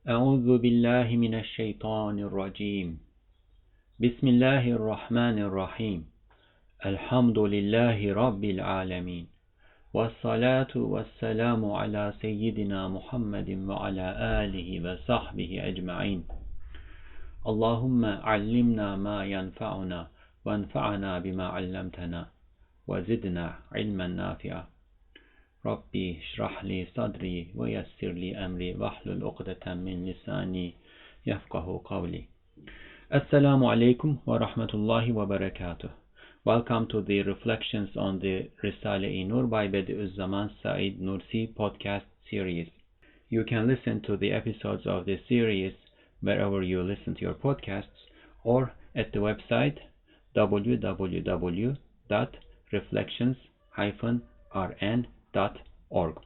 أعوذ بالله من الشيطان الرجيم بسم الله الرحمن الرحيم الحمد لله رب العالمين والصلاة والسلام على سيدنا محمد وعلى آله وصحبه أجمعين اللهم علمنا ما ينفعنا وانفعنا بما علمتنا وزدنا علما نافعا ربي اشرح لي صدري ويسر لي أمري واحلل عقدة من لساني يفقه قولي. Assalamu alaikum wa rahmatullahi wa barakatuh. Welcome to the reflections on the Risale-i Nur by Bediuzzaman Said Nursi podcast series. You can listen to the episodes of this series wherever you listen to your podcasts or at the website www.reflections-rn.org.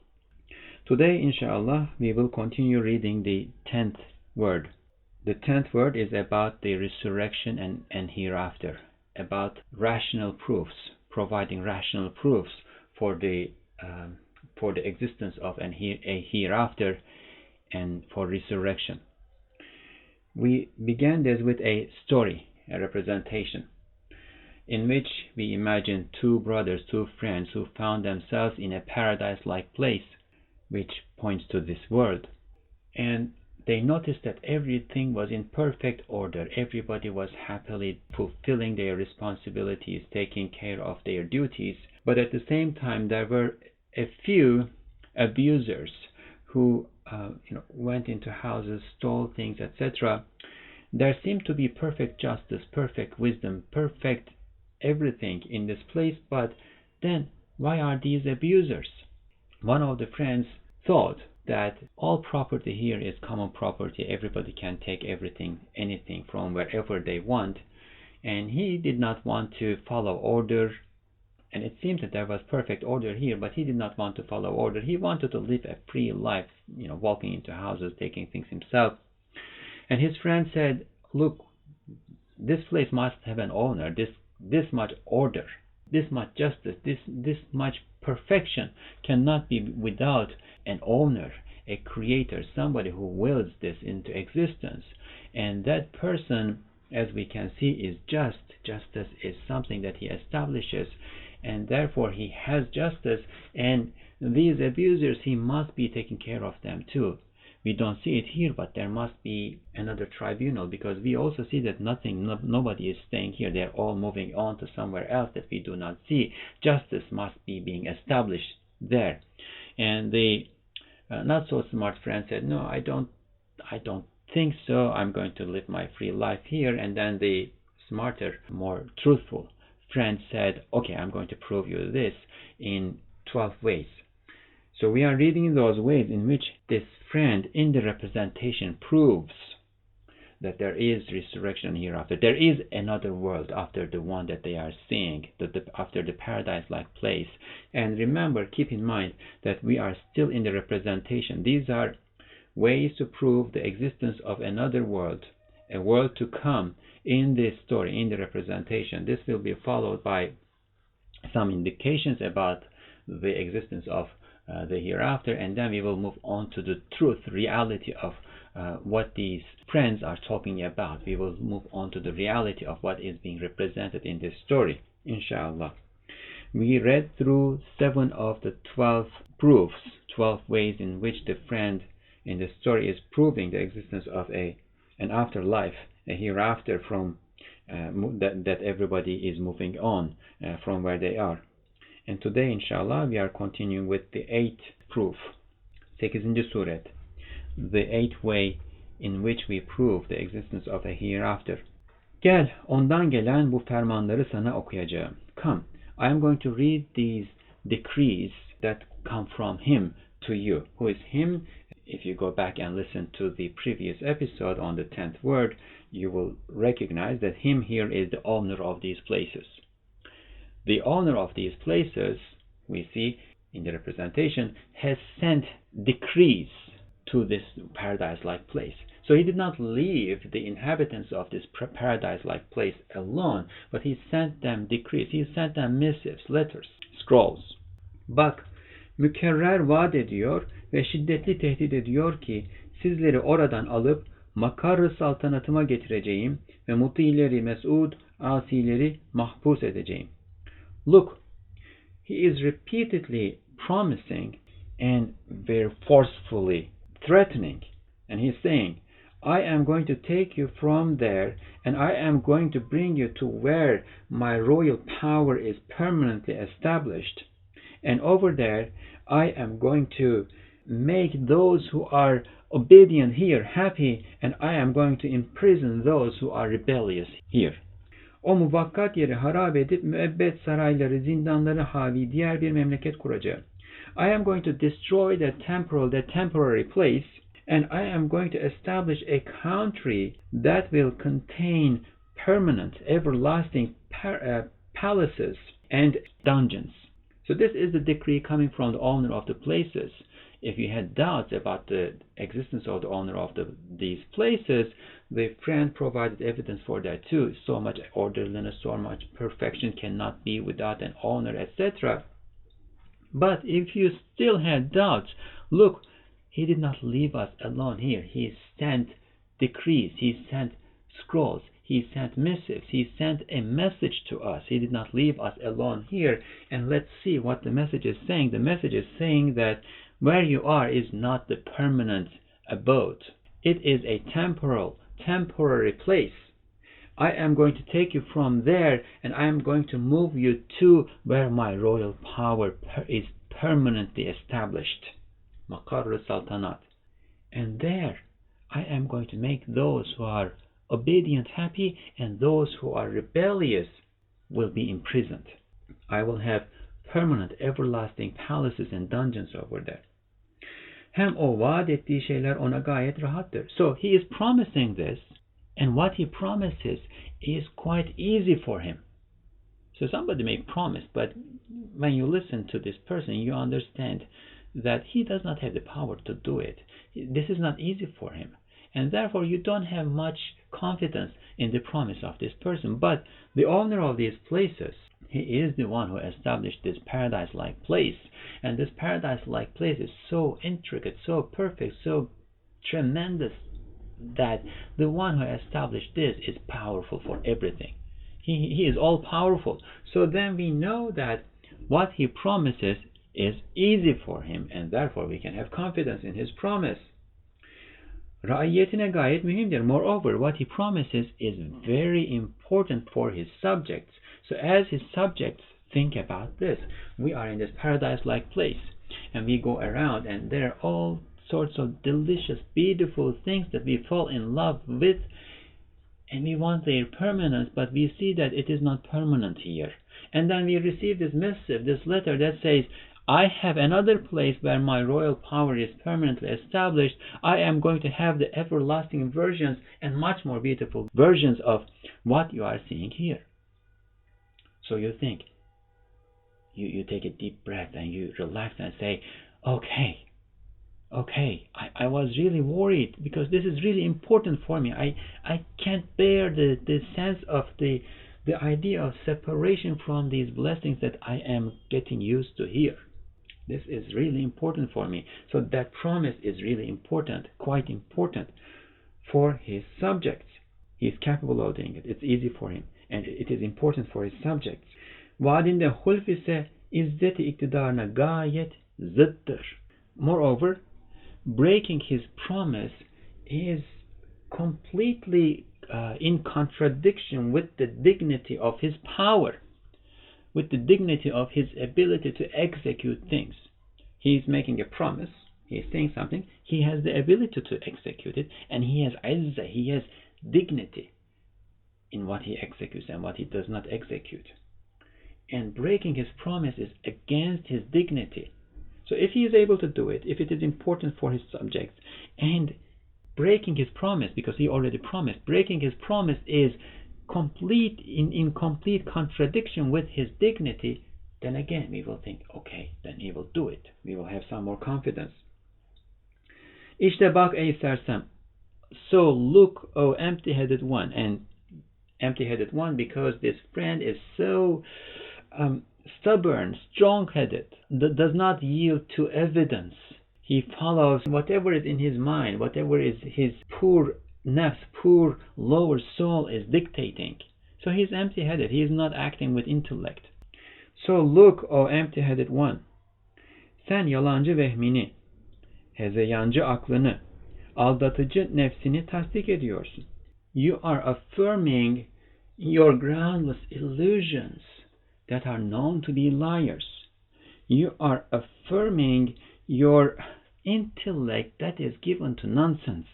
Today, inshallah, we will continue reading the 10th word. The 10th word is about the resurrection and hereafter, about rational proofs, providing rational proofs for the existence of a hereafter and for resurrection. We began this with a story, a representation, in which we imagine two brothers, two friends who found themselves in a paradise-like place, which points to this world. And they noticed that everything was in perfect order. Everybody was happily fulfilling their responsibilities, taking care of their duties. But at the same time, there were a few abusers who went into houses, stole things, etc. There seemed to be perfect justice, perfect wisdom, perfect everything in this place, but then why are these abusers? One of the friends thought that all property here is common property. Everybody can take everything, anything from wherever they want, and he did not want to follow order. And it seemed that there was perfect order here, but he did not want to follow order. He wanted to live a free life, walking into houses, taking things himself. And his friend said, look, this place must have an owner. This much order, this much justice, this much perfection cannot be without an owner, a creator, somebody who wills this into existence. And that person, as we can see, is just. Justice is something that he establishes, and therefore he has justice. And these abusers, he must be taking care of them too. We don't see it here, but there must be another tribunal, because we also see that nobody is staying here. They're all moving on to somewhere else that we do not see. Justice must be being established there. And the not so smart friend said, no, I don't think so. I'm going to live my free life here. And then the smarter, more truthful friend said, okay, I'm going to prove you this in 12 ways. So we are reading those ways in which this friend in the representation proves that there is resurrection hereafter. There is another world after the one that they are seeing, after the paradise-like place. And remember, keep in mind that we are still in the representation. These are ways to prove the existence of another world, a world to come in this story, in the representation. This will be followed by some indications about the existence of the hereafter, and then we will move on to the truth, reality of what these friends are talking about. We will move on to the reality of what is being represented in this story, inshallah. We read through 7 of the 12 proofs, 12 ways in which the friend in the story is proving the existence of an afterlife, a hereafter from that everybody is moving on from where they are. And today, inshallah, we are continuing with the 8th proof, 8th suret, the 8th way in which we prove the existence of a hereafter. Gel, ondan gelen bu fermanları sana okuyacağım. Come, I am going to read these decrees that come from him to you. Who is him? If you go back and listen to the previous episode on the 10th word, you will recognize that him here is the owner of these places. The owner of these places, we see in the representation, has sent decrees to this paradise-like place. So he did not leave the inhabitants of this paradise-like place alone, but he sent them decrees. He sent them missives, letters, scrolls. Bak, mükerrer vaat ediyor ve şiddetli tehdit ediyor ki Sizleri oradan alıp makarr-ı saltanatıma getireceğim ve mutileri mes'ud, asileri mahpus edeceğim. Look, he is repeatedly promising and very forcefully threatening. And he's saying, I am going to take you from there and I am going to bring you to where my royal power is permanently established. And over there, I am going to make those who are obedient here happy, and I am going to imprison those who are rebellious here. O muvakkat yeri harap edip müebbet sarayları, zindanları havi diğer bir memleket kuracağım. I am going to destroy the temporary place, and I am going to establish a country that will contain permanent, everlasting palaces and dungeons. So this is the decree coming from the owner of the places. If you had doubts about the existence of the owner of these places, the friend provided evidence for that too. So much orderliness, so much perfection cannot be without an owner, etc. But if you still had doubts, look, he did not leave us alone here. He sent decrees, he sent scrolls, he sent missives, he sent a message to us. He did not leave us alone here. And let's see what the message is saying. The message is saying that where you are is not the permanent abode. It is a temporary place. I am going to take you from there and I am going to move you to where my royal power is permanently established. Makarr Saltanat. And there I am going to make those who are obedient happy, and those who are rebellious will be imprisoned. I will have permanent, everlasting palaces and dungeons over there. Hem o vaat ettiği şeyler ona gayet rahattır. So he is promising this, and what he promises is quite easy for him. So somebody may promise, but when you listen to this person, you understand that he does not have the power to do it. This is not easy for him. And therefore you don't have much confidence in the promise of this person. But the owner of these places, he is the one who established this paradise-like place. And this paradise-like place is so intricate, so perfect, so tremendous that the one who established this is powerful for everything. He is all powerful. So then we know that what he promises is easy for him, and therefore we can have confidence in his promise. Raiyetine gayet mühimdir. Moreover, what he promises is very important for his subjects. So as his subjects think about this, we are in this paradise-like place, and we go around, and there are all sorts of delicious, beautiful things that we fall in love with, and we want their permanence, but we see that it is not permanent here. And then we receive this missive, this letter that says, I have another place where my royal power is permanently established. I am going to have the everlasting versions and much more beautiful versions of what you are seeing here. So you think, you take a deep breath and you relax and say, okay, I was really worried because this is really important for me. I can't bear the sense of the idea of separation from these blessings that I am getting used to here. This is really important for me. So that promise is really important, quite important for his subjects. He is capable of doing it. It's easy for him. And it is important for his subjects. Vaadinde hulf ise izzeti iktidarına gayet zıttır. Moreover, breaking his promise is completely in contradiction with the dignity of his power, with the dignity of his ability to execute things. He is making a promise, he is saying something, he has the ability to execute it, and he has izzah, he has dignity in what he executes and what he does not execute. And breaking his promise is against his dignity. So if he is able to do it, if it is important for his subjects, and breaking his promise, because he already promised, breaking his promise is in complete contradiction with his dignity, then again we will think, okay, then he will do it. We will have some more confidence. İşte bak ey sersem. So look, O empty-headed one. And empty-headed one because this friend is so stubborn, strong-headed, that does not yield to evidence. He follows whatever is in his mind, whatever is his poor nafs, poor lower soul is dictating. So he's empty-headed. He is not acting with intellect. So look, O empty-headed one. Sen yalancı vehmini, hezeyancı aklını, aldatıcı nefsini tasdik ediyorsun. You are affirming your groundless illusions that are known to be liars. You are affirming your intellect that is given to nonsense.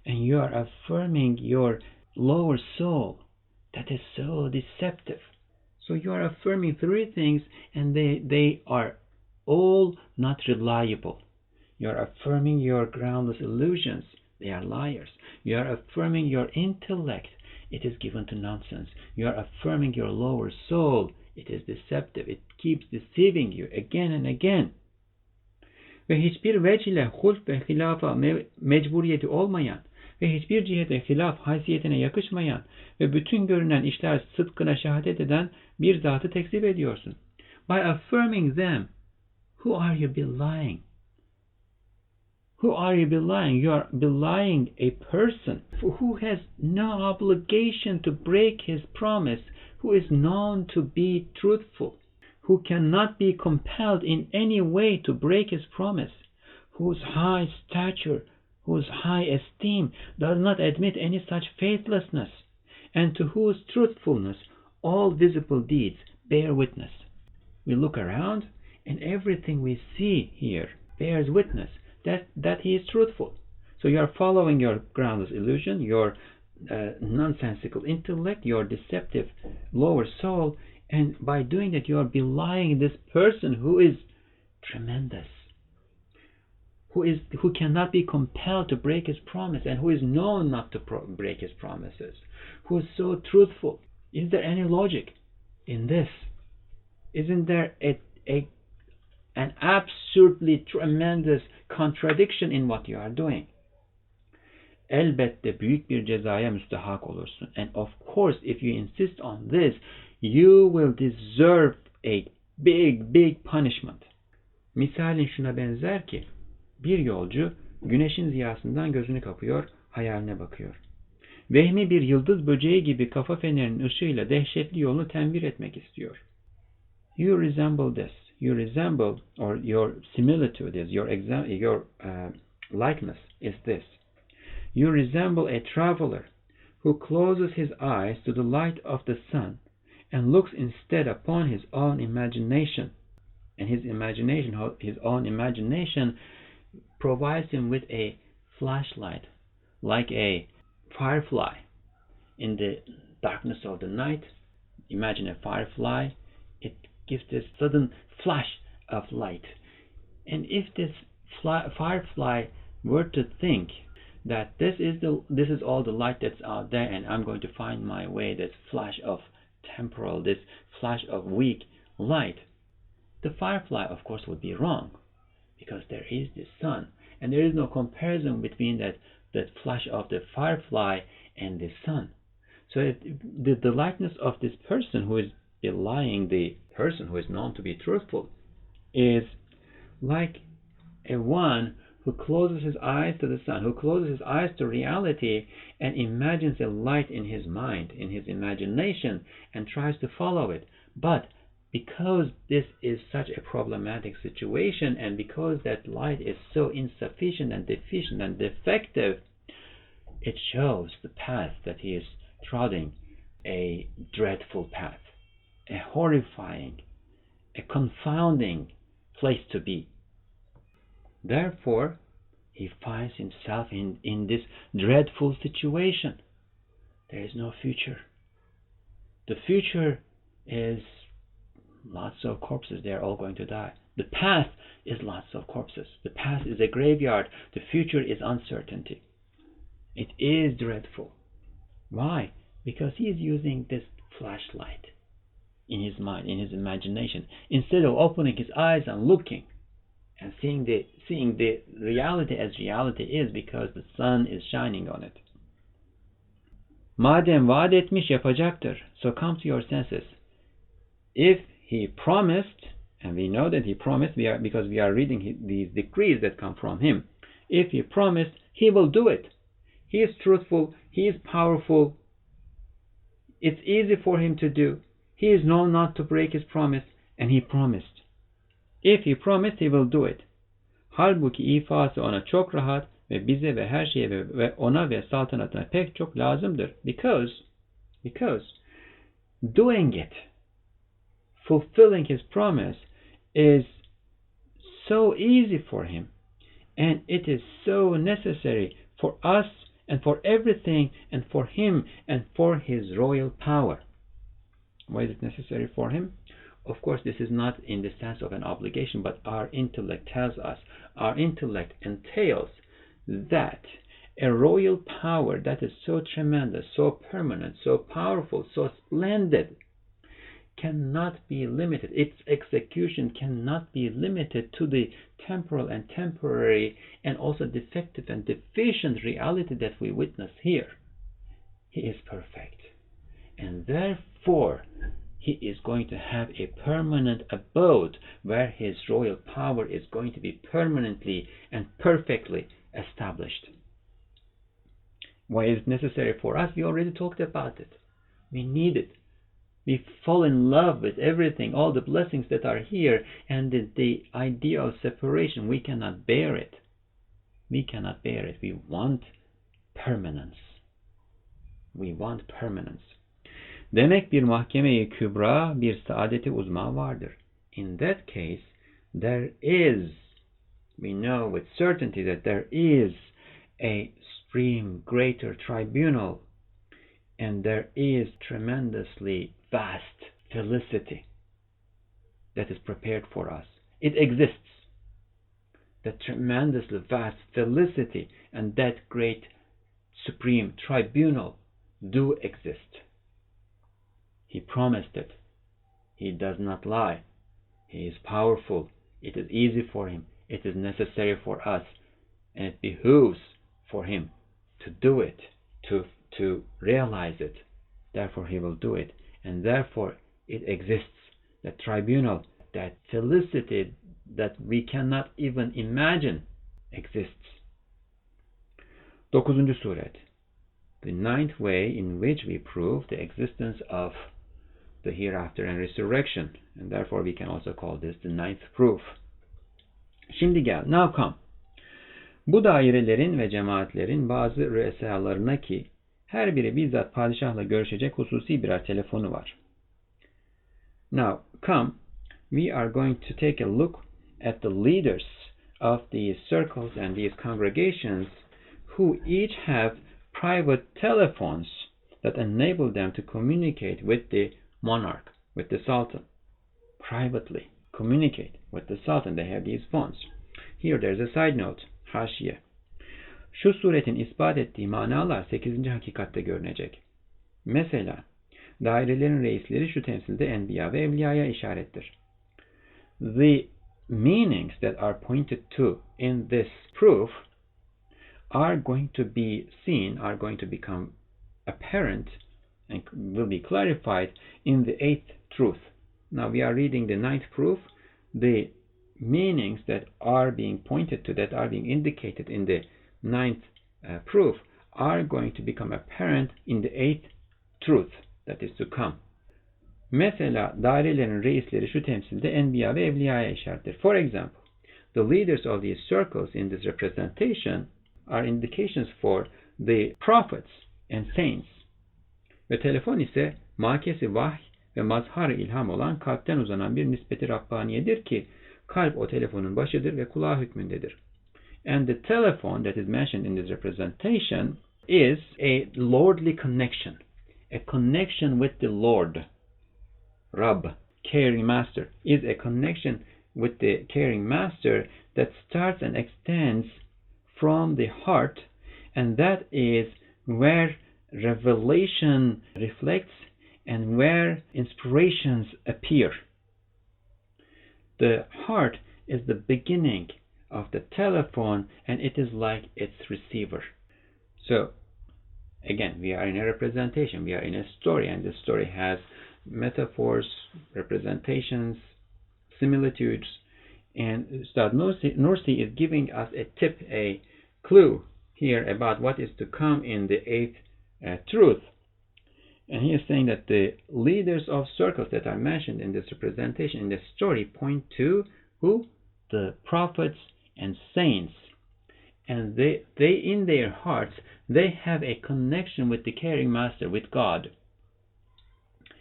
And you are affirming your lower soul that is so deceptive. So you are affirming three things, and they are all not reliable. You are affirming your groundless illusions. They are liars. You are affirming your intellect. It is given to nonsense. You are affirming your lower soul. It is deceptive. It keeps deceiving you again and again. Ve hiçbir vecih ile hulf ve hilafa mecburiyeti olmayan ve hiçbir cihete hilaf haysiyetine yakışmayan ve bütün görünen işler sıdkına şehadet eden bir zatı tekzip ediyorsun. By affirming them, who are you belying? Who are you belying? You are belying a person who has no obligation to break his promise, who is known to be truthful, who cannot be compelled in any way to break his promise, whose high stature, whose high esteem does not admit any such faithlessness, and to whose truthfulness all visible deeds bear witness. We look around, and everything we see here bears witness that he is truthful. So you are following your groundless illusion, your nonsensical intellect, your deceptive lower soul, and by doing that you are belying this person who is tremendous, who cannot be compelled to break his promise, and who is known not to break his promises, who is so truthful. Is there any logic in this? Isn't there an absolutely tremendous contradiction in what you are doing? Elbette büyük bir cezaya müstahak olursun. And of course, if you insist on this, you will deserve a big punishment. Misalin şuna benzer ki, bir yolcu güneşin ziyasından gözünü kapıyor, hayaline bakıyor. Vehmi bir yıldız böceği gibi kafa fenerinin ışığıyla dehşetli yolunu tenvir etmek istiyor. You resemble this. You resemble, or your similitude is, your likeness is this. You resemble a traveler who closes his eyes to the light of the sun and looks instead upon his own imagination. And his own imagination provides him with a flashlight, like a firefly. In the darkness of the night, imagine a firefly. It gives this sudden flash of light. And if this firefly were to think that this is all the light that's out there, and I'm going to find my way, this flash of temporal, this flash of weak light, the firefly of course would be wrong, because there is the sun, and there is no comparison between that flash of the firefly and the sun. So the likeness of this person who is belying the person who is known to be truthful is like a one who closes his eyes to the sun, who closes his eyes to reality and imagines a light in his mind, in his imagination, and tries to follow it. But because this is such a problematic situation, and because that light is so insufficient and deficient and defective, it shows the path that he is treading, a dreadful path, a horrifying, a confounding place to be. Therefore, he finds himself in this dreadful situation. There is no future. The future is lots of corpses. They are all going to die. The past is lots of corpses. The past is a graveyard. The future is uncertainty. It is dreadful. Why? Because he is using this flashlight in his mind, in his imagination, instead of opening his eyes and looking and seeing the reality as reality is, because the sun is shining on it. Madem vaat etmiş yapacaktır. So come to your senses. If he promised, And we know that he promised, because we are reading these decrees that come from him. If he promised, he will do it. He is truthful, he is powerful. It's easy for him to do. He is known not to break his promise, and he promised. If he promised, he will do it. Halbuki ifası ona çok rahat ve bize ve her şeye ve ona ve saltanatına pek çok lazımdır. Because doing it, fulfilling his promise, is so easy for him, and it is so necessary for us and for everything, and for him and for his royal power. Why is it necessary for him? Of course, this is not in the sense of an obligation, but our intellect tells us, our intellect entails that a royal power that is so tremendous, so permanent, so powerful, so splendid, cannot be limited. Its execution cannot be limited to the temporal and temporary and also defective and deficient reality that we witness here. He is perfect, and therefore he is going to have a permanent abode where his royal power is going to be permanently and perfectly established. Why is it necessary for us? We already talked about it. We need it. We fall in love with everything, all the blessings that are here, and the idea of separation, we cannot bear it. We cannot bear it. We want permanence. We want permanence. Demek bir mahkeme-i kübra, bir saadeti uzma vardır. In that case, there is, we know with certainty that there is a supreme greater tribunal, and there is tremendously vast felicity that is prepared for us. It exists. That tremendously vast felicity and that great supreme tribunal do exist. He promised it. He does not lie. He is powerful. It is easy for him. It is necessary for us. And it behooves for him to do it, to realize it. Therefore he will do it. And therefore it exists. That tribunal, that felicity that we cannot even imagine exists. 9. Suret. The 9th way in which we prove the existence of the hereafter and resurrection. And therefore we can also call this the 9th proof. Şimdi gel. Now come. Bu dairelerin ve cemaatlerin bazı rüesalarına ki her biri bizzat padişahla görüşecek hususi birer telefonu var. Now come. We are going to take a look at the leaders of these circles and these congregations who each have private telephones that enable them to communicate with the monarch, with the sultan. Privately communicate with the sultan. They have these phones. Here there's a side note. Haşiye. Şu suretin ispat ettiği manalar 8. hakikatte görünecek. Mesela dairelerin reisleri şu temsilde enbiya ve evliyaya işarettir. The meanings that are pointed to in this proof are going to be seen, are going to become apparent and will be clarified in the 8th truth. Now we are reading the 9th proof. The meanings that are being pointed to, that are being indicated in the 9th proof, are going to become apparent in the 8th truth that is to come. Mesela dairelerin reisleri şu temsilde enbiya ve evliyaya işarettir. For example, the leaders of these circles in this representation are indications for the prophets and saints. Ve telefon ise makesi vahy ve mazhar-ı ilham olan kalpten uzanan bir nispeti Rabbaniyedir ki kalp o telefonun başıdır ve kulağı hükmündedir. And the telephone that is mentioned in this representation is a lordly connection, a connection with the Lord. Rabb, caring master, is a connection with the caring master that starts and extends from the heart, and that is where revelation reflects and where inspirations appear. The heart is the beginning of the telephone, and it is like its receiver. So again, we are in a representation, we are in a story, and this story has metaphors, representations, similitudes. And Ustad Nursi is giving us a tip, a clue here about what is to come in the eighth truth. And he is saying that the leaders of circles that are mentioned in this representation, in this story, point to who? The prophets and saints. And they in their hearts, they have a connection with the caring master, with God.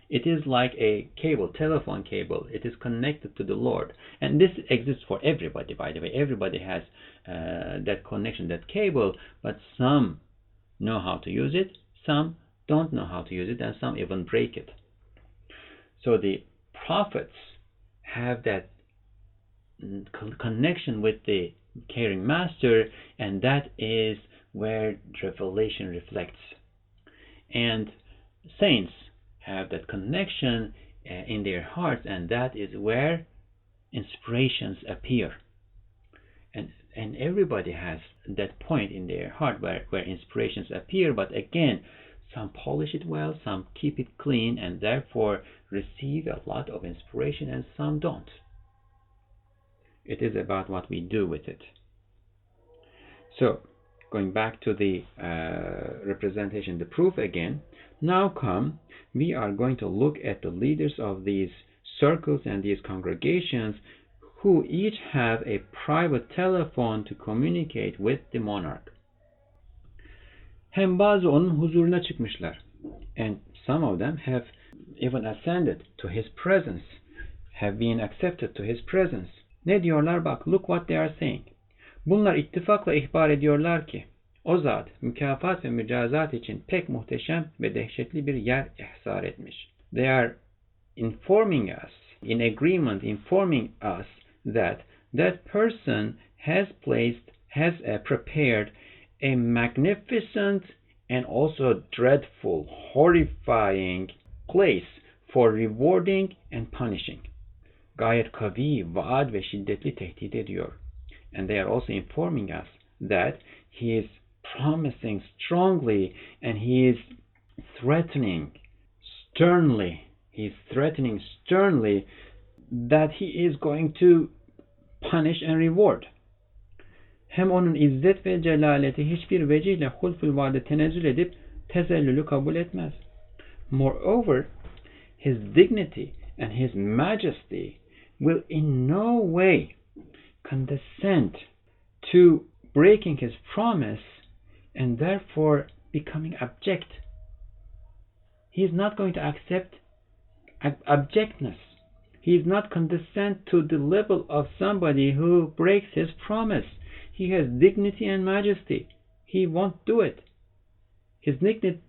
It is like a cable, telephone cable. It is connected to the Lord. And this exists for everybody, by the way. Everybody has that connection, that cable, but some know how to use it, some don't know how to use it, and some even break it. So the prophets have that connection with the caring master, and that is where revelation reflects. And saints have that connection in their hearts, and that is where inspirations appear. And everybody has that point in their heart where inspirations appear, but again, some polish it well, some keep it clean, and therefore receive a lot of inspiration, and some don't. It is about what we do with it. So, going back to the representation, the proof again. Now we are going to look at the leaders of these circles and these congregations, who each have a private telephone to communicate with the monarch. Hem bazı onun huzuruna çıkmışlar. And some of them have even ascended to his presence, have been accepted to his presence. Ne diyorlar bak, look what they are saying. Bunlar ittifakla ihbar ediyorlar ki, o zat mükafat ve mücazat için pek muhteşem ve dehşetli bir yer ihsar etmiş. They are informing us, in agreement, informing us that that person has prepared a magnificent and also dreadful, horrifying place for rewarding and punishing. Gayet kavi, vaad ve şiddetli tehdit ediyor. And they are also informing us that he is promising strongly, and he is threatening sternly. He is threatening sternly that he is going to punish and reward. Hem onun izzet ve celaleti hiçbir vecihle hulful vaade tenezzül edip tezellülü kabul etmez. Moreover, his dignity and his majesty will in no way condescend to breaking his promise and therefore becoming abject. He is not going to accept abjectness. He is not condescend to the level of somebody who breaks his promise. He has dignity and majesty. He won't do it. His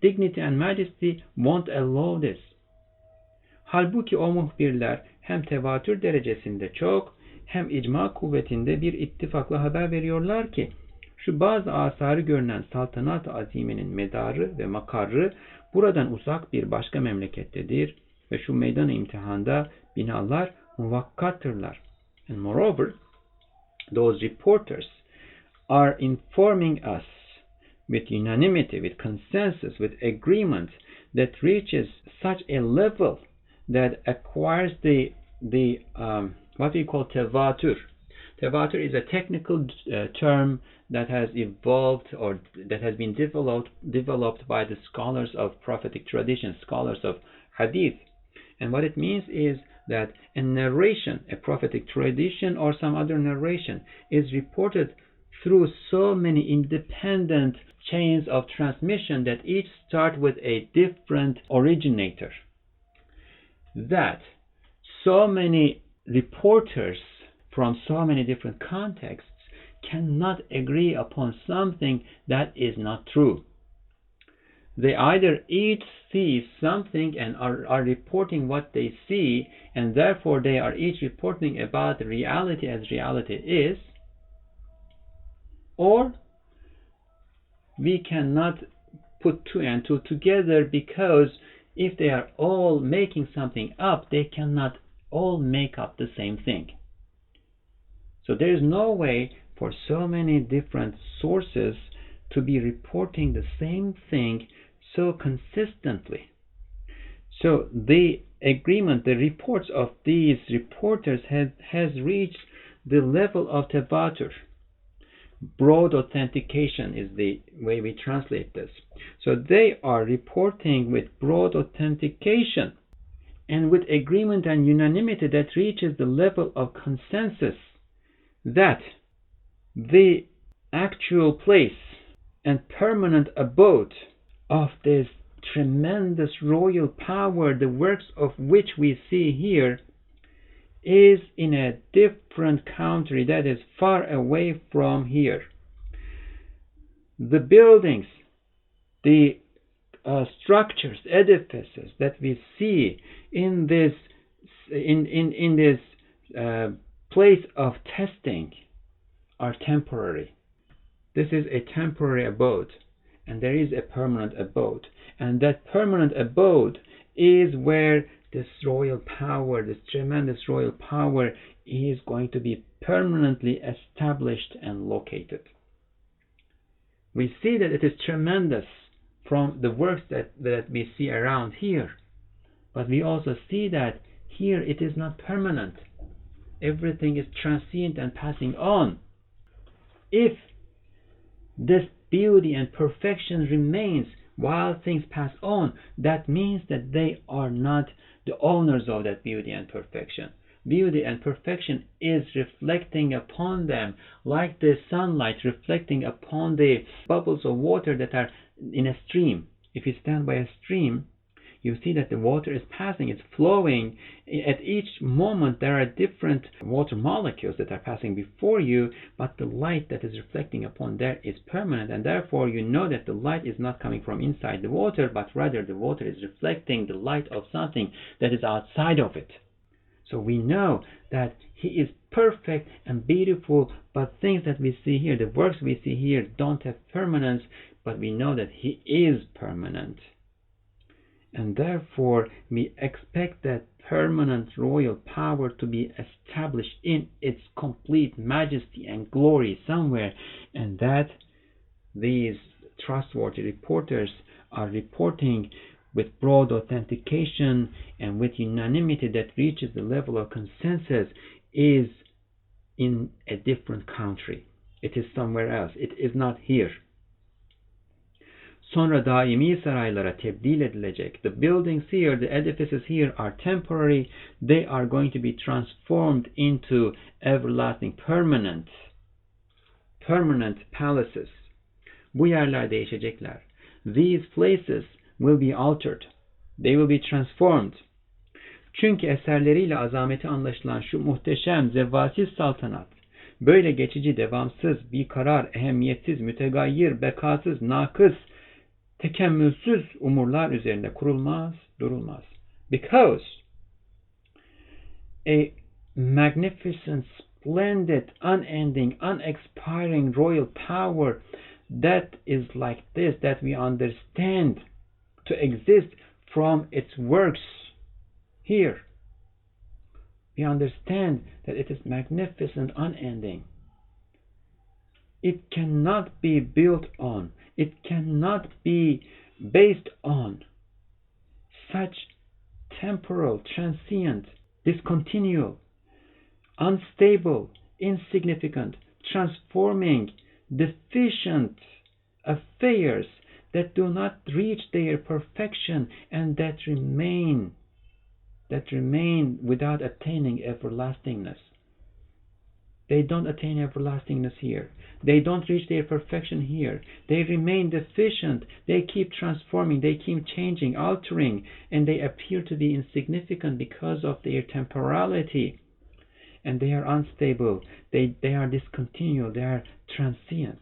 dignity and majesty won't allow this. Halbuki o muhbirler hem tevatür derecesinde çok, hem icma kuvvetinde bir ittifakla haber veriyorlar ki, şu bazı asarı görünen saltanat-ı azimenin medarı ve makarrı buradan uzak bir başka memlekettedir ve şu meydan-ı imtihanda binalar muvakkattırlar. And moreover, those reporters are informing us with unanimity, with consensus, with agreement that reaches such a level that acquires the what we call tevatur. Tevatur is a technical term that has evolved, or that has been developed by the scholars of prophetic tradition, scholars of hadith. And what it means is that a narration, a prophetic tradition or some other narration, is reported through so many independent chains of transmission that each start with a different originator. That so many reporters from so many different contexts cannot agree upon something that is not true. They either each see something and are reporting what they see, and therefore they are each reporting about reality as reality is, or we cannot put two and two together, because if they are all making something up, they cannot all make up the same thing. So there is no way for so many different sources to be reporting the same thing so consistently. So the agreement, the reports of these reporters has reached the level of tawatur. Broad authentication is the way we translate this. So they are reporting with broad authentication and with agreement and unanimity that reaches the level of consensus that the actual place and permanent abode of this tremendous royal power, the works of which we see here, is in a different country that is far away from here. The buildings, the structures, edifices that we see in this place of testing are temporary. This is a temporary abode, and there is a permanent abode, and that permanent abode is where this royal power, this tremendous royal power, is going to be permanently established and located. We see that it is tremendous from the works that we see around here, but we also see that here it is not permanent. Everything is transient and passing on. If this beauty and perfection remains while things pass on, that means that they are not the owners of that beauty and perfection. Beauty and perfection is reflecting upon them like the sunlight reflecting upon the bubbles of water that are in a stream. If you stand by a stream, you see that the water is passing, it's flowing. At each moment there are different water molecules that are passing before you, but the light that is reflecting upon there is permanent, and therefore you know that the light is not coming from inside the water, but rather the water is reflecting the light of something that is outside of it. So we know that he is perfect and beautiful, but things that we see here, the works we see here, don't have permanence, but we know that he is permanent. And therefore we expect that permanent royal power to be established in its complete majesty and glory somewhere, and that these trustworthy reporters are reporting with broad authentication and with unanimity that reaches the level of consensus is in a different country. It is somewhere else. It is not here. Sonra daimi saraylara tebdil edilecek. The buildings here, the edifices here are temporary. They are going to be transformed into everlasting, permanent palaces. Bu yerler değişecekler. These places will be altered. They will be transformed. Çünkü eserleriyle azameti anlaşılan şu muhteşem, zevvalsiz saltanat, böyle geçici, devamsız, bir karar, ehemmiyetsiz, mütegayyir, bekasız, nakıs, tekemmülsüz umurlar üzerinde kurulmaz, durulmaz. Because a magnificent, splendid, unending, unexpiring royal power that is like this, that we understand to exist from its works here. We understand that it is magnificent, unending. It cannot be built on, it cannot be based on such temporal, transient, discontinual, unstable, insignificant, transforming, deficient affairs that do not reach their perfection and that remain without attaining everlastingness. They don't attain everlastingness here. They don't reach their perfection here. They remain deficient. They keep transforming. They keep changing, altering, and they appear to be insignificant because of their temporality. And they are unstable. They are discontinuous. They are transient.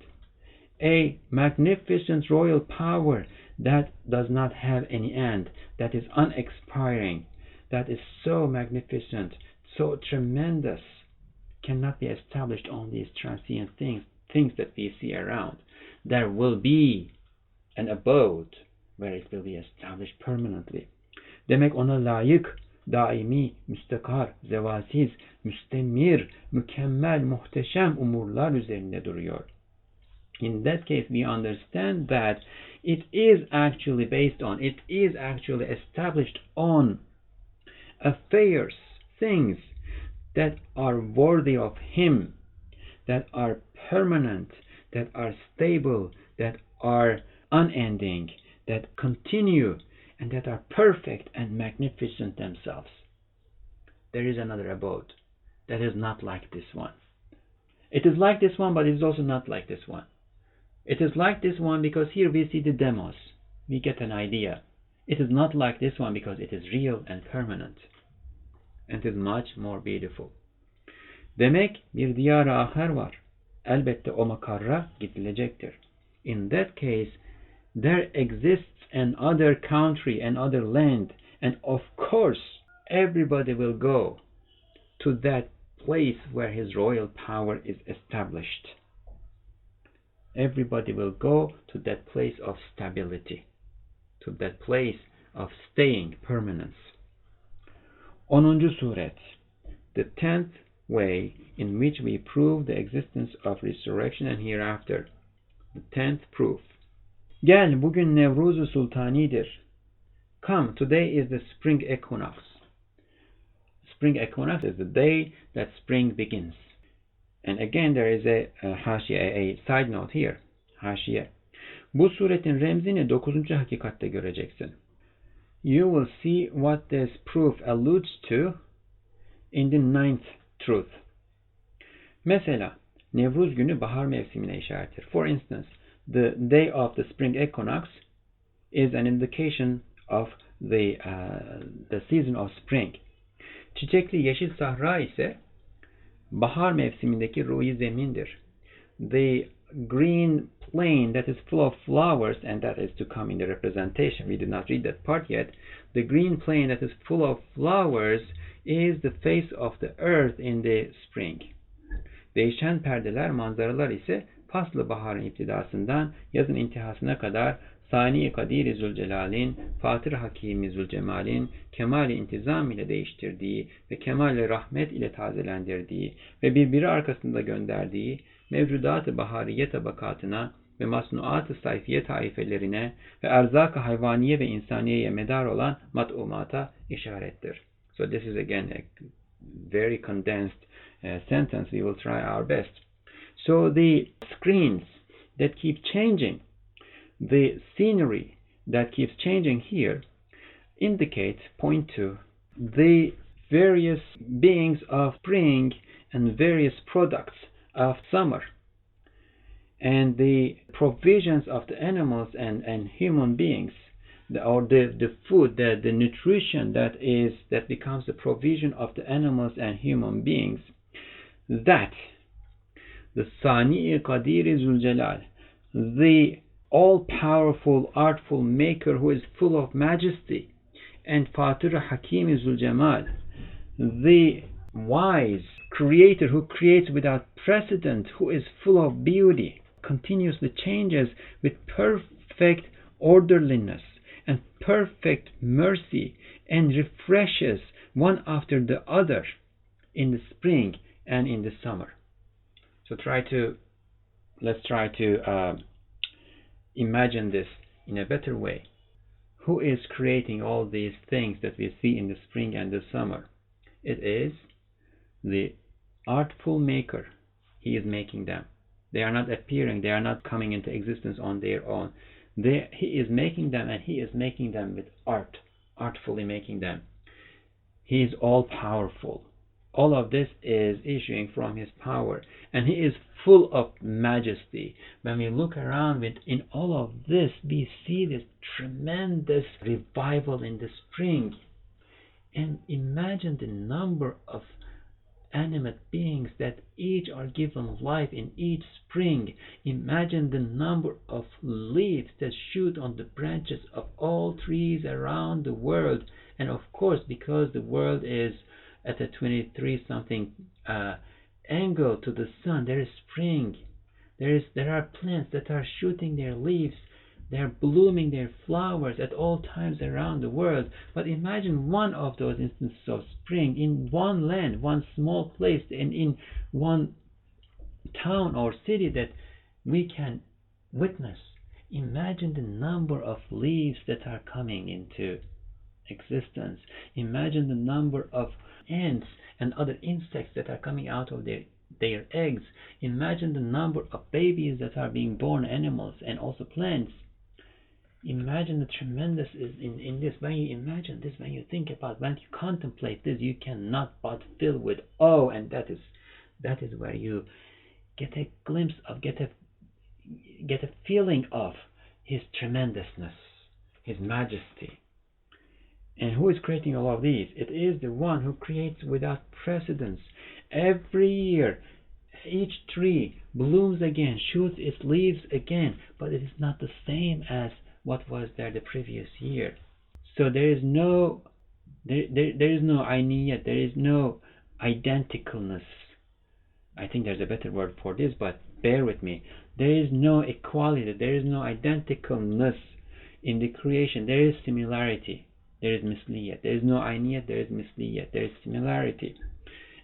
A magnificent royal power that does not have any end, that is unexpiring, that is so magnificent, so tremendous, cannot be established on these transient things that we see around. There will be an abode where it will be established permanently. Demek ona layık, daimi, müstakar, zevalsiz, müstemir, mükemmel, muhteşem umurlar üzerinde duruyor. In that case, we understand that it is actually based on, it is actually established on affairs, things that are worthy of Him, that are permanent, that are stable, that are unending, that continue, and that are perfect and magnificent themselves. There is another abode that is not like this one. It is like this one, but it is also not like this one. It is like this one because here we see the demos. We get an idea. It is not like this one because it is real and permanent. And it is much more beautiful. Demek bir diyar-ı ahir var. Elbette o makarra gidilecektir. In that case, there exists another country, another land, and of course, everybody will go to that place where his royal power is established. Everybody will go to that place of stability, to that place of staying permanence. 10. Suret. The 10th way in which we prove the existence of resurrection and hereafter. The 10th proof. Gel, bugün Nevruz-u Sultani'dir. Come, today is the spring equinox. Spring equinox is the day that spring begins. And again there is a side note here. Haşiye. Bu suretin remzini 9. hakikatte göreceksin. You will see what this proof alludes to in the 9th truth. Mesela, Nevruz günü bahar mevsimine işarettir. For instance, the day of the spring equinox is an indication of the season of spring. Çiçekli yeşil sahra ise bahar mevsimindeki ruhi zemindir. The green plain that is full of flowers, and that is to come in the representation, we did not read that part yet. The green plain that is full of flowers is the face of the earth in the spring. Değişen perdeler, manzaralar ise faslı baharın iptidasından yazın intihasına kadar Sani-i Kadir-i Zülcelal'in, Fatır-ı Hakîm-i Zülcemal'in kemal-i intizam ile değiştirdiği ve kemal-i rahmet ile tazelendirdiği ve birbiri arkasında gönderdiği mevcudat-ı bahariye tabakatına ve masnuat-ı sayfiye taifelerine ve erzak-ı hayvaniye ve insaniyeye medar olan mat'umata işarettir. So this is again a very condensed sentence. We will try our best. So the screens that keep changing, the scenery that keeps changing here, point to the various beings of spring and various products of summer, and the provisions of the animals and human beings, the food, the nutrition that becomes the provision of the animals and human beings, that the Sani-i Kadir-i Zülcelal, the all-powerful, artful maker who is full of majesty, and Fatır-ı Hakîm-i Zülcemal, the wise creator who creates without precedent, who is full of beauty, continuously changes with perfect orderliness and perfect mercy, and refreshes one after the other in the spring and in the summer. So let's try to imagine this in a better way. Who is creating all these things that we see in the spring and the summer? It is the artful maker. He is making them. They are not appearing. They are not coming into existence on their own. He is making them, and he is making them with art, artfully making them. He is all-powerful. All of this is issuing from his power, and he is full of majesty. When we look around in all of this, we see this tremendous revival in the spring. And imagine the number of animate beings that each are given life in each spring. Imagine the number of leaves that shoot on the branches of all trees around the world. And of course, because the world is at a 23-something angle to the sun, there is spring. There are plants that are shooting their leaves. They are blooming their flowers at all times around the world. But imagine one of those instances of spring in one land, one small place, and in one town or city that we can witness. Imagine the number of leaves that are coming into existence. Imagine the number of ants and other insects that are coming out of their eggs. Imagine the number of babies that are being born, animals and also plants. Imagine the tremendous is in this. When you imagine this, when you think about, when you contemplate this, you cannot but fill with awe, and that is where you get a glimpse of, get a feeling of His tremendousness, His majesty. And who is creating all of these? It is the one who creates without precedence. Every year, each tree blooms again, shoots its leaves again, but it is not the same as what was there the previous year. So there is no ainiyat, there is no identicalness. I think there's a better word for this, but bear with me. There is no equality, there is no identicalness in the creation. There is similarity, there is misliyat. There is no ainiyat, there is misliyat. There is similarity.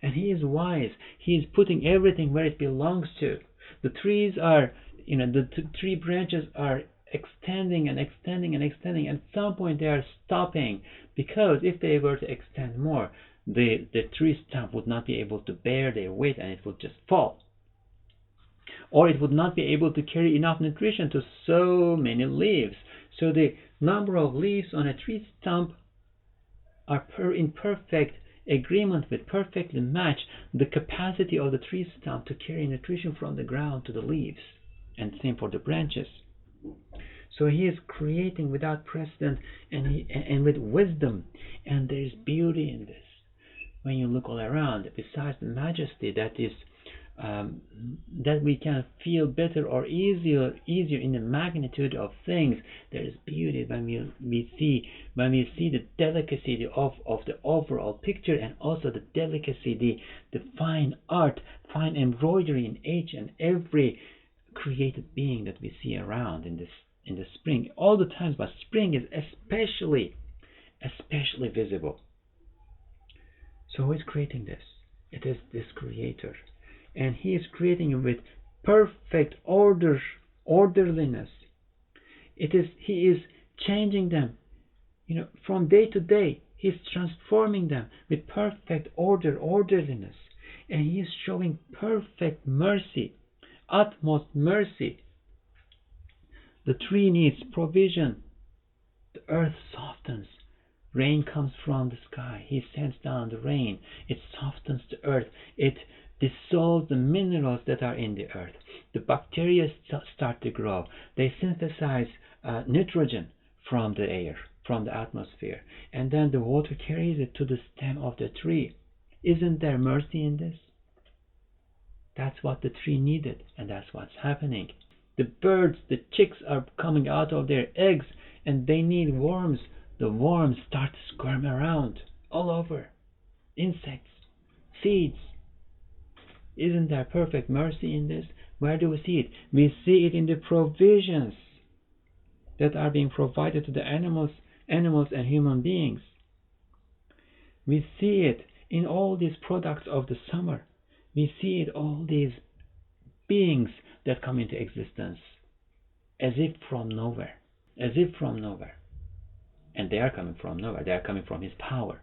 And He is wise. He is putting everything where it belongs to. The trees are, the tree branches are extending and extending and extending. At some point they are stopping, because if they were to extend more, the tree stump would not be able to bear their weight and it would just fall. Or it would not be able to carry enough nutrition to so many leaves. So the number of leaves on a tree stump are in perfect agreement with, perfectly match the capacity of the tree stump to carry nutrition from the ground to the leaves. And same for the branches. So He is creating without precedent and with wisdom, and there is beauty in this. When you look all around, besides the majesty that is that we can feel better or easier in the magnitude of things, there is beauty when we see the delicacy of the overall picture, and also the delicacy, the fine art, fine embroidery in each and every created being that we see around in the spring all the times, but spring is especially visible. So who is creating this? It is this Creator, and He is creating it with perfect orderliness. He is changing them, from day to day. He is transforming them with perfect orderliness, and He is showing perfect mercy, utmost mercy. The tree needs provision. The earth softens. Rain comes from the sky. He sends down the rain. It softens the earth. It dissolves the minerals that are in the earth. The bacteria start to grow. They synthesize nitrogen from the air, from the atmosphere. And then the water carries it to the stem of the tree. Isn't there mercy in this? That's what the tree needed, and that's what's happening. The birds, the chicks are coming out of their eggs, and they need worms. The worms start to squirm around all over. Insects, seeds. Isn't there perfect mercy in this? Where do we see it? We see it in the provisions that are being provided to the animals and human beings. We see it in all these products of the summer. We see it all these beings that come into existence as if from nowhere. And they are coming from nowhere. They are coming from His power.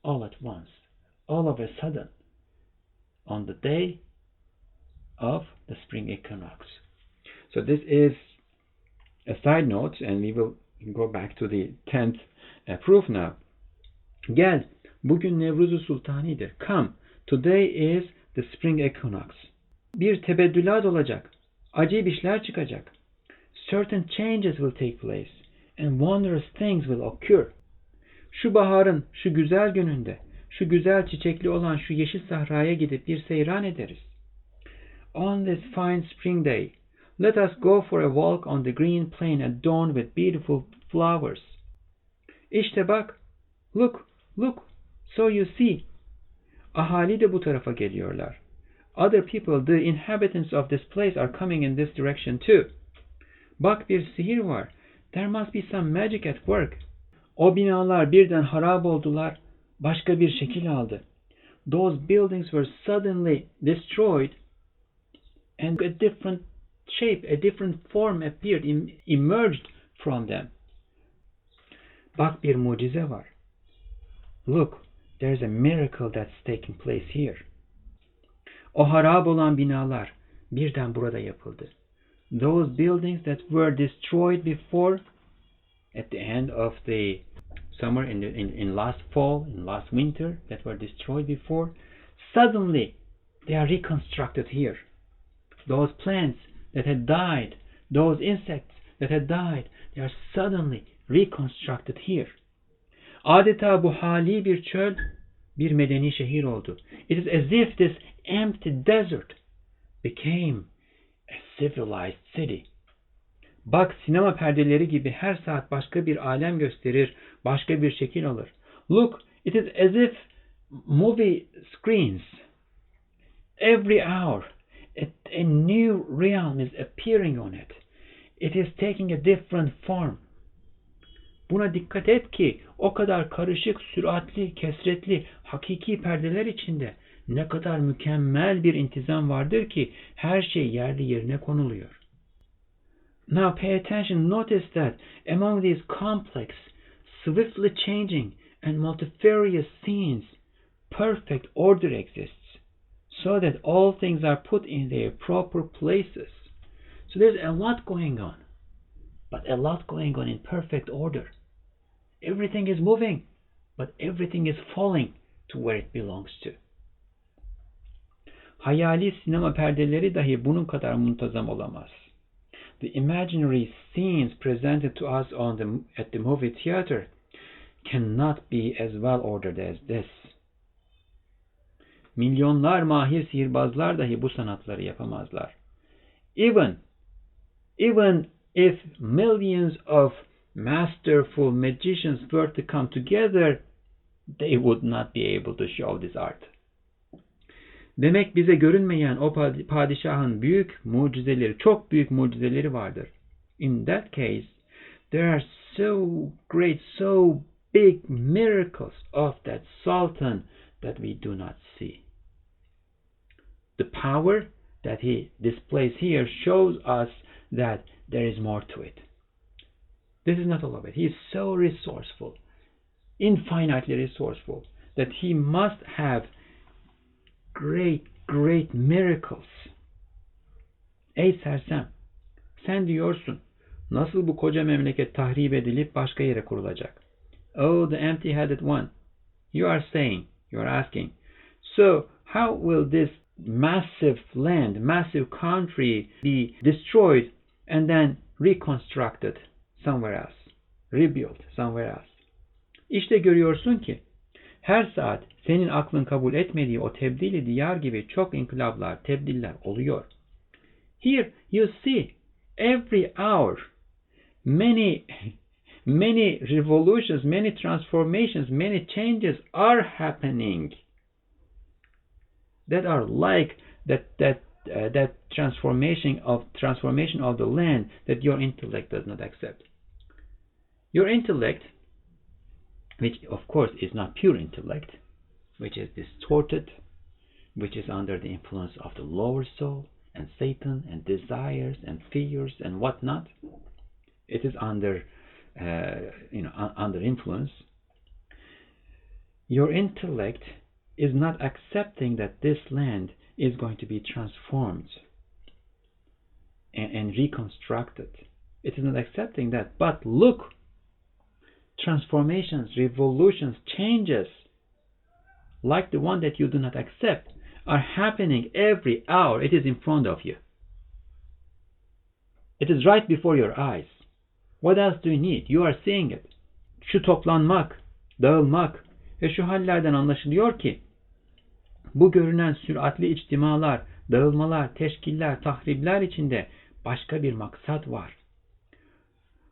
All at once, all of a sudden, on the day of the spring equinox. So this is a side note, and we will go back to the 10th proof now. Gel, bugün Nevruz-u Sultani'dir. Come, today is the spring equinox. Bir tebeddülat olacak. Acayip işler çıkacak. Certain changes will take place, and wondrous things will occur. Şu baharın, şu güzel gününde, şu güzel çiçekli olan şu yeşil sahraya gidip bir seyran ederiz. On this fine spring day, let us go for a walk on the green plain adorned with beautiful flowers. İşte bak, look, so you see. Ahali de bu tarafa geliyorlar. Other people, the inhabitants of this place, are coming in this direction too. Bak, bir sihir var. There must be some magic at work. O binalar birden harap oldular, başka bir şekil aldı. Those buildings were suddenly destroyed, and a different shape, a different form appeared, emerged from them. Bak bir mucize var. Look, there's a miracle that's taking place here. O harap olan binalar birden burada yapıldı. Those buildings that were destroyed before, at the end of the summer, in last fall, in last winter, that were destroyed before, suddenly they are reconstructed here. Those plants that had died, those insects that had died, they are suddenly reconstructed here. Adeta bu hali bir çöl, bir medeni şehir oldu. It is as if this empty desert became a civilized city. Bak, sinema perdeleri gibi her saat başka bir alem gösterir, başka bir şekil alır. Look, it is as if movie screens, every hour, a new realm is appearing on it. It is taking a different form. Buna dikkat et ki o kadar karışık, süratli, kesretli, hakiki perdeler içinde ne kadar mükemmel bir intizam vardır ki her şey yerli yerine konuluyor. Now pay attention, notice that among these complex, swiftly changing and multifarious scenes, perfect order exists, so that all things are put in their proper places. So there's a lot going on, but a lot going on in perfect order. Everything is moving, but everything is falling to where it belongs to. Hayali sinema perdeleri dahi bunun kadar muntazam olamaz. The imaginary scenes presented to us at the movie theater cannot be as well ordered as this. Milyonlar mahir sihirbazlar dahi bu sanatları yapamazlar. Even if millions of masterful magicians were to come together, they would not be able to show this art. Demek bize görünmeyen o padişahın büyük mucizeleri, çok büyük mucizeleri vardır. In that case, there are so great, so big miracles of that sultan that we do not see. The power that he displays here shows us that there is more to it. This is not all of it. He is so resourceful, infinitely resourceful, that he must have great miracles. Ey sersem, sen diyorsun, nasıl bu koca memleket tahrip edilip başka yere kurulacak? Oh, the empty-headed one. You are saying, you are asking, so how will this massive land, massive country be destroyed and then reconstructed somewhere else, rebuilt somewhere else? İşte görüyorsun ki her saat senin aklın kabul etmediği o tebdili diyar gibi çok inkılaplar, tebdiller oluyor. Here you see every hour many revolutions, many transformations, many changes are happening that are like that transformation of the land that your intellect does not accept. Your intellect, which of course is not pure intellect, which is distorted, which is under the influence of the lower soul and Satan and desires and fears and whatnot. It is under influence. Your intellect is not accepting that this land is going to be transformed and reconstructed. It is not accepting that. But look, transformations, revolutions, changes like the one that you do not accept are happening every hour. It is in front of you. It is right before your eyes. What else do you need? You are seeing it. Şu toplanmak, dağılmak ve şu hallerden anlaşılıyor ki bu görünen süratli içtimalar, dağılmalar, teşkiller, tahribler içinde başka bir maksat var.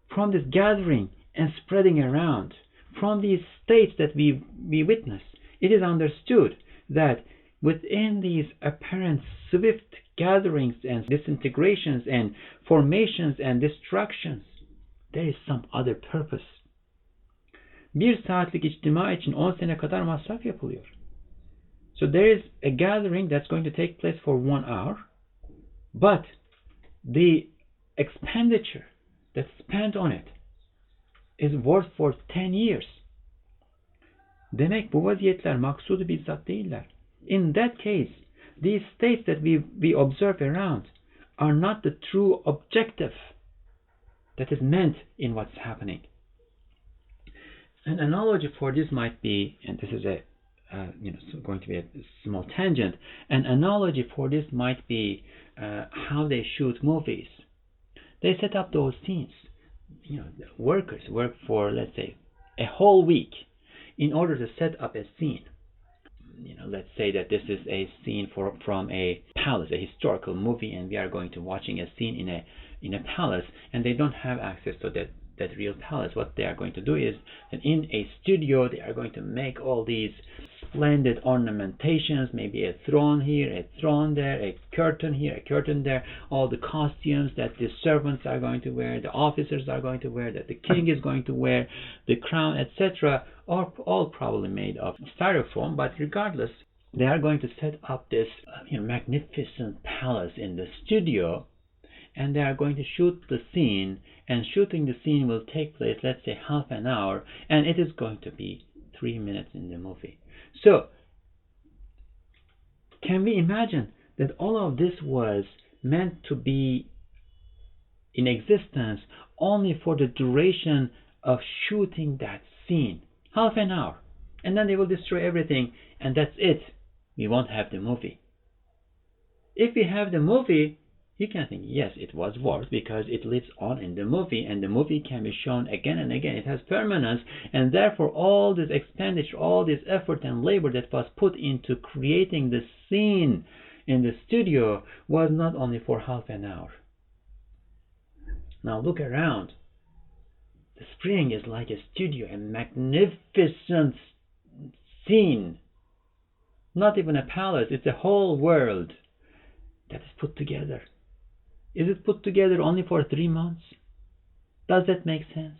From this gathering and spreading around, from these states that we witness, it is understood that within these apparent swift gatherings and disintegrations and formations and destructions, there is some other purpose. Bir saatlik içtima için 10 sene kadar masraf yapılıyor. So there is a gathering that's going to take place for 1 hour, but the expenditure that's spent on it is worth for 10 years. Demek bu vaziyetler maksudu bizzat değiller. In that case, these states that we observe around are not the true objective that is meant in what's happening. An analogy for this might be, and this is going to be a small tangent. An analogy for this might be how they shoot movies. They set up those scenes. Workers work for, let's say, a whole week in order to set up a scene. Let's say that this is a scene from a palace, a historical movie, and we are going to watching a scene in a palace, and they don't have access to that real palace. What they are going to do is that in a studio they are going to make all these splendid ornamentations, maybe a throne here, a throne there, a curtain here, a curtain there, all the costumes that the servants are going to wear, the officers are going to wear, that the king is going to wear, the crown, etc., are all probably made of styrofoam, but regardless, they are going to set up this magnificent palace in the studio, and they are going to shoot the scene, and shooting the scene will take place, let's say, half an hour, and it is going to be 3 minutes in the movie. So, can we imagine that all of this was meant to be in existence only for the duration of shooting that scene? Half an hour. And then they will destroy everything, and that's it. We won't have the movie. If we have the movie, you can think, yes, it was worth, because it lives on in the movie, and the movie can be shown again and again. It has permanence, and therefore all this expenditure, all this effort and labor that was put into creating the scene in the studio was not only for half an hour. Now look around. The spring is like a studio, a magnificent scene. Not even a palace, it's a whole world that is put together. Is it put together only for 3 months? Does that make sense?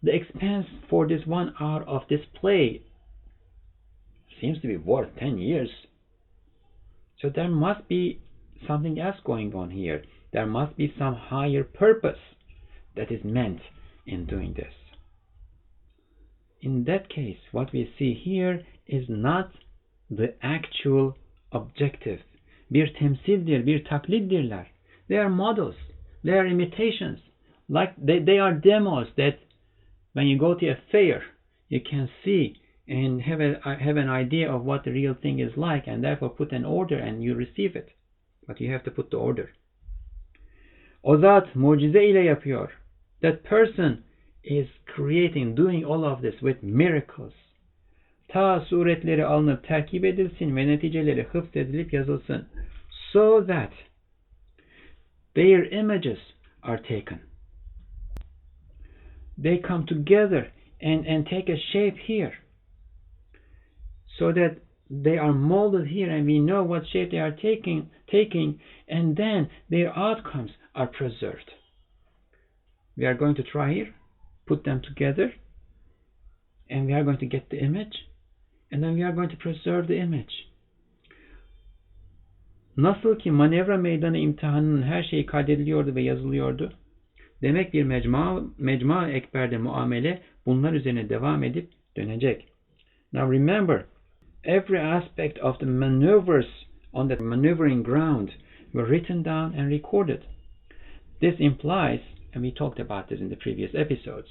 The expense for this 1 hour of display seems to be worth 10 years. So there must be something else going on here. There must be some higher purpose that is meant in doing this. In that case, what we see here is not the actual objective. Bir temsildir, bir taklitdirler. They are models. They are imitations. Like they are demos that when you go to a fair, you can see and have an idea of what the real thing is like, and therefore put an order and you receive it. But you have to put the order. O zat mucize ile yapıyor. That person is doing all of this with miracles. Ta suretleri alınıp terkip edilsin ve neticeleri hıfz edilip yazılsın. So that their images are taken. They come together and take a shape here. So that they are molded here and we know what shape they are taking, and then their outcomes are preserved. We are going to try here, put them together, and we are going to get the image, and then we are going to preserve the image. Nasıl ki manevra meydanı imtihanının her şeyi kaydediliyordu ve yazılıyordu. Demek bir mecma ekberde muamele bunlar üzerine devam edip dönecek. Now remember, every aspect of the maneuvers on the maneuvering ground were written down and recorded. This implies, and we talked about this in the previous episodes,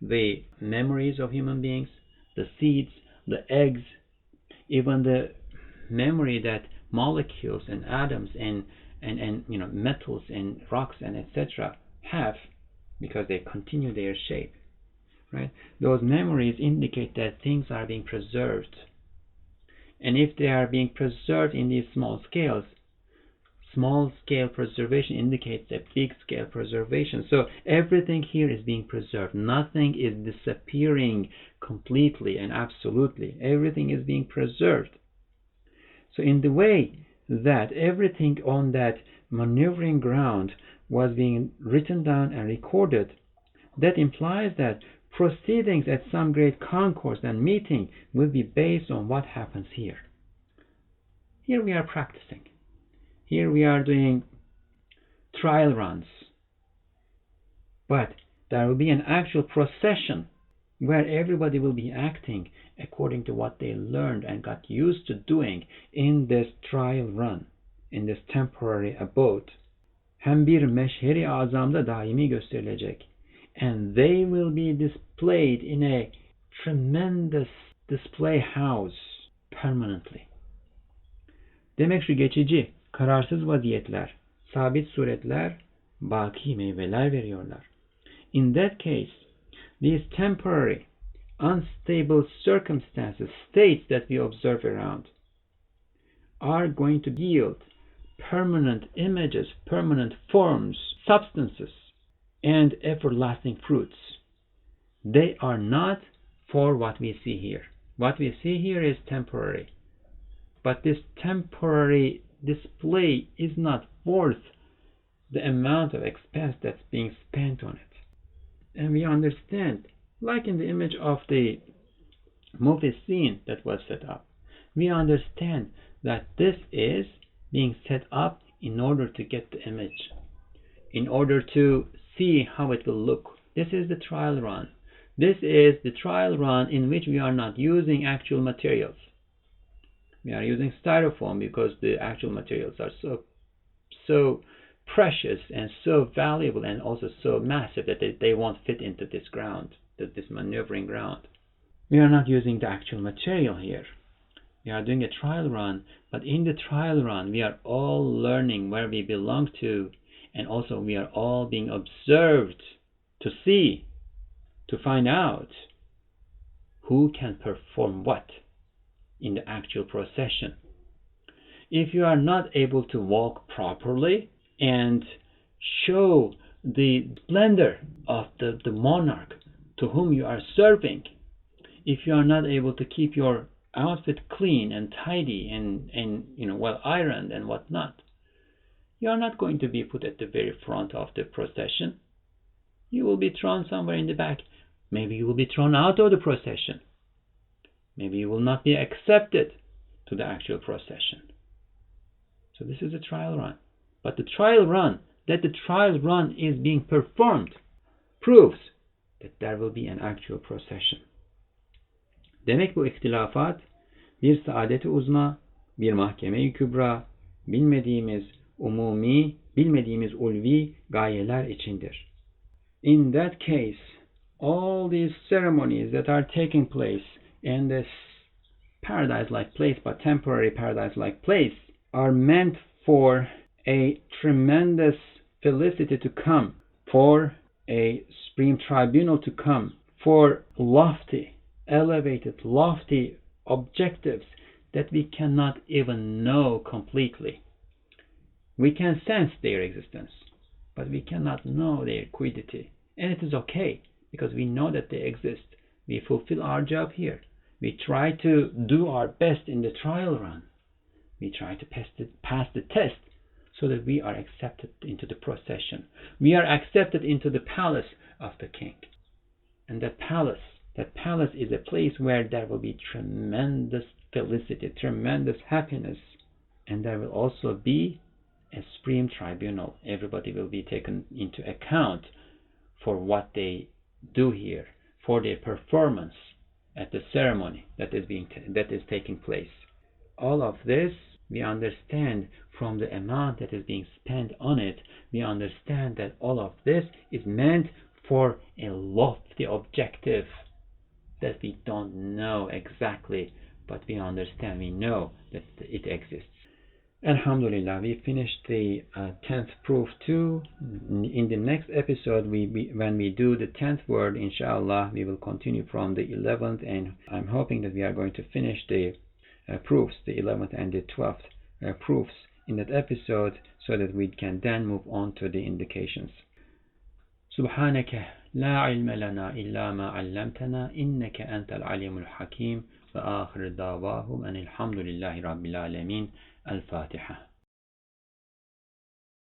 the memories of human beings, the seeds, the eggs, even the memory that molecules and atoms and metals and rocks and etc. have, because they continue their shape. Right? Those memories indicate that things are being preserved. And if they are being preserved in these small scales, small scale preservation indicates a big scale preservation. So everything here is being preserved. Nothing is disappearing completely and absolutely. Everything is being preserved. So in the way that everything on that maneuvering ground was being written down and recorded, that implies that proceedings at some great concourse and meeting will be based on what happens here. Here we are practicing. Here we are doing trial runs. But There will be an actual procession where everybody will be acting according to what they learned and got used to doing in this trial run, in this temporary abode. Hem bir meşheri azamda daimi gösterilecek. And they will be displayed in a tremendous display house permanently. Demek şu geçici, kararsız vaziyetler, sabit suretler, baki meyveler veriyorlar. In that case, these temporary, unstable circumstances, states that we observe around, are going to yield permanent images, permanent forms, substances, and everlasting fruits. They are not for what we see here. What we see here is temporary. But this temporary display is not worth the amount of expense that's being spent on it. And we understand, like in the image of the movie scene that was set up, we understand that this is being set up in order to get the image, in order to see how it will look. This is the trial run. This is the trial run in which we are not using actual materials. We are using styrofoam because the actual materials are so precious and so valuable and also so massive that they won't fit into this ground, this maneuvering ground. We are not using the actual material here. We are doing a trial run, but in the trial run we are all learning where we belong to, and also we are all being observed to see, to find out who can perform what in the actual procession. If you are not able to walk properly and show the splendor of the monarch to whom you are serving, if you are not able to keep your outfit clean and tidy and well ironed and whatnot, you are not going to be put at the very front of the procession. You will be thrown somewhere in the back. Maybe you will be thrown out of the procession. Maybe you will not be accepted to the actual procession. So this is a trial run. But the trial run is being performed proves that there will be an actual procession. Demek bu ihtilafat bir saadet-i uzma, bir mahkeme-i kübra, bilmediğimiz ulvi gayeler içindir. In that case, all these ceremonies that are taking place in this paradise-like place, but temporary paradise-like place, are meant for a tremendous felicity to come, for a supreme tribunal to come, for lofty, elevated, lofty objectives that we cannot even know completely. We can sense their existence, but we cannot know their quiddity. And it is okay, because we know that they exist. We fulfill our job here. We try to do our best in the trial run. We try to pass the test so that we are accepted into the procession. We are accepted into the palace of the king. And that palace is a place where there will be tremendous felicity, tremendous happiness. And there will also be a supreme tribunal. Everybody will be taken into account for what they do here, for their performance at the ceremony that is taking place. All of this we understand from the amount that is being spent on it. We understand that all of this is meant for a lofty objective that we don't know exactly, but we understand, we know that it exists. Alhamdulillah, we finished the 10th proof too. In the next episode, when we do the 10th word, inshallah, we will continue from the 11th, and I'm hoping that we are going to finish the proofs, the 11th and the 12th proofs in that episode, so that we can then move on to the indications. سبحانك لا علم لنا إلا ما علمتنا إنك أنت العليم الحكيم وآخر دعواهم أن الحمد لله رب العالمين. الفاتحة.